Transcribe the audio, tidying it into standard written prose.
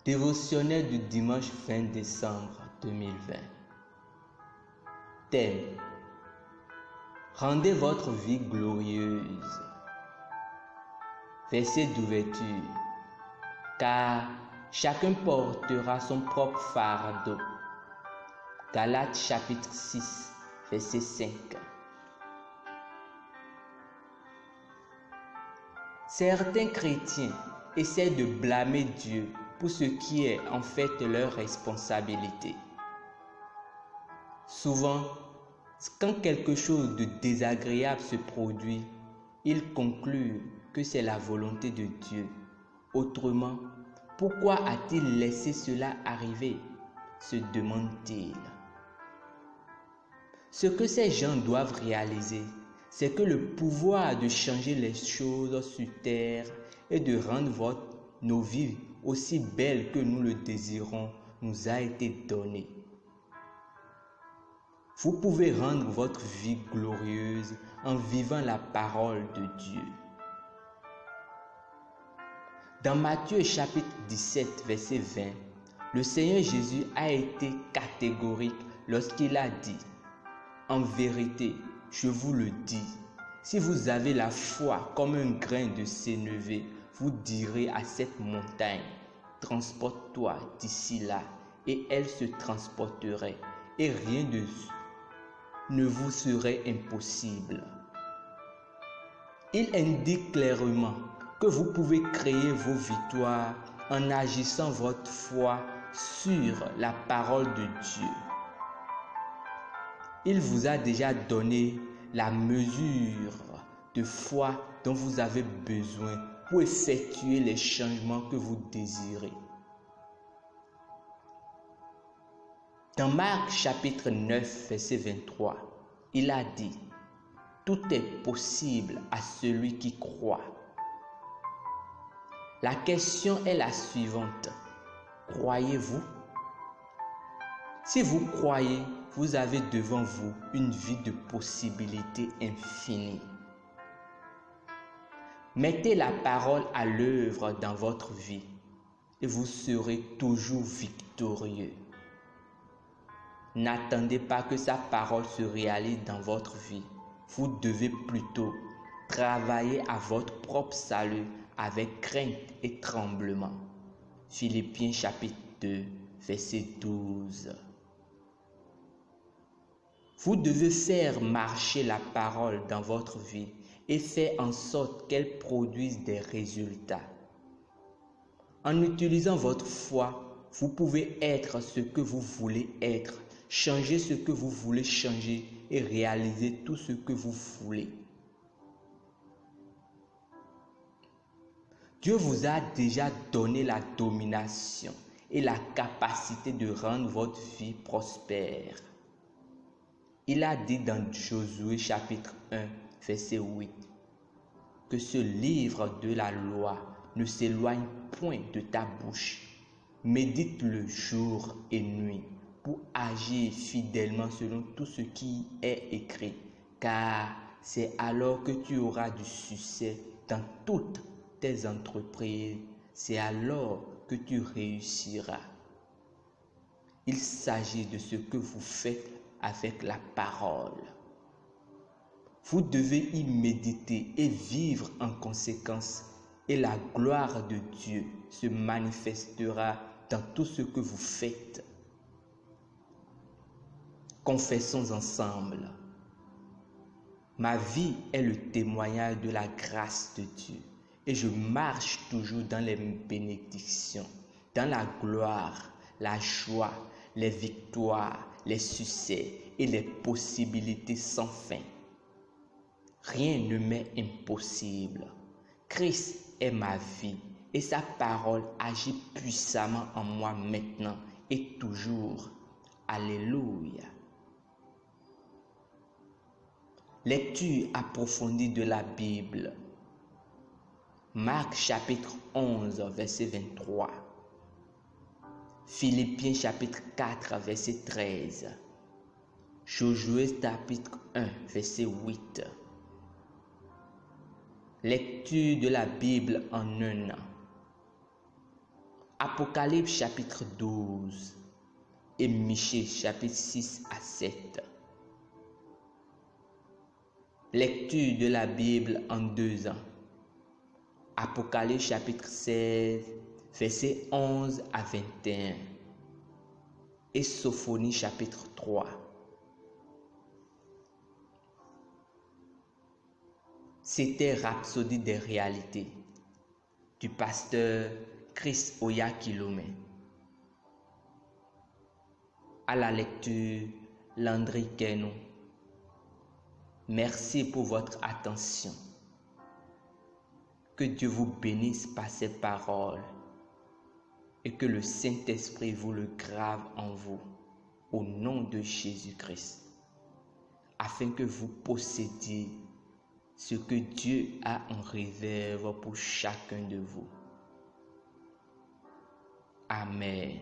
Dévotionnel du dimanche 20 décembre 2020. Thème: rendez votre vie glorieuse. Verset d'ouverture: car chacun portera son propre fardeau. Galates chapitre 6, verset 5. Certains chrétiens essaient de blâmer Dieu pour ce qui est en fait leur responsabilité. Souvent, quand quelque chose de désagréable se produit, ils concluent que c'est la volonté de Dieu. Autrement, pourquoi a-t-il laissé cela arriver? Se demandent-ils. Ce que ces gens doivent réaliser, c'est que le pouvoir de changer les choses sur terre et de rendre nos vies aussi belles que nous le désirons nous a été donné. Vous pouvez rendre votre vie glorieuse en vivant la parole de Dieu. Dans Matthieu chapitre 17, verset 20, le Seigneur Jésus a été catégorique lorsqu'il a dit: en vérité, je vous le dis, si vous avez la foi comme un grain de sénévé, vous direz à cette montagne: transporte-toi d'ici là, et elle se transporterait, et rien ne vous serait impossible. Il indique clairement que vous pouvez créer vos victoires en agissant votre foi sur la parole de Dieu. Il vous a déjà donné la mesure de foi dont vous avez besoin pour effectuer les changements que vous désirez. Dans Marc chapitre 9, verset 23, il a dit: tout est possible à celui qui croit. La question est la suivante: croyez-vous? Si vous croyez, vous avez devant vous une vie de possibilités infinies. Mettez la parole à l'œuvre dans votre vie et vous serez toujours victorieux. N'attendez pas que sa parole se réalise dans votre vie. Vous devez plutôt travailler à votre propre salut avec crainte et tremblement. Philippiens chapitre 2, verset 12. Vous devez faire marcher la parole dans votre vie et faire en sorte qu'elle produise des résultats. En utilisant votre foi, vous pouvez être ce que vous voulez être, changer ce que vous voulez changer et réaliser tout ce que vous voulez. Dieu vous a déjà donné la domination et la capacité de rendre votre vie prospère. Il a dit dans Josué chapitre 1, verset 8, que ce livre de la loi ne s'éloigne point de ta bouche. Médite-le jour et nuit pour agir fidèlement selon tout ce qui est écrit, car c'est alors que tu auras du succès dans toutes tes entreprises, c'est alors que tu réussiras. Il s'agit de ce que vous faites avec la parole. Vous devez y méditer et vivre en conséquence, et la gloire de Dieu se manifestera dans tout ce que vous faites. Confessons ensemble. Ma vie est le témoignage de la grâce de Dieu et je marche toujours dans les bénédictions, dans la gloire, la joie, les victoires, les succès et les possibilités sans fin. Rien ne m'est impossible. Christ est ma vie et sa parole agit puissamment en moi maintenant et toujours. Alléluia. Lecture approfondie de la Bible. Marc chapitre 11, verset 23. Philippiens chapitre 4, verset 13. Josué chapitre 1, verset 8. Lecture de la Bible en un an. Apocalypse chapitre 12 et Michée chapitre 6 à 7. Lecture de la Bible en 2 ans. Apocalypse chapitre 16, versets 11 à 21. Et Sophonie chapitre 3. C'était Rhapsodie des réalités du pasteur Chris Oyakhilome. À la lecture, Landry Kenou. Merci pour votre attention. Que Dieu vous bénisse par ces paroles et que le Saint-Esprit vous le grave en vous, au nom de Jésus-Christ, afin que vous possédiez ce que Dieu a en réserve pour chacun de vous. Amen.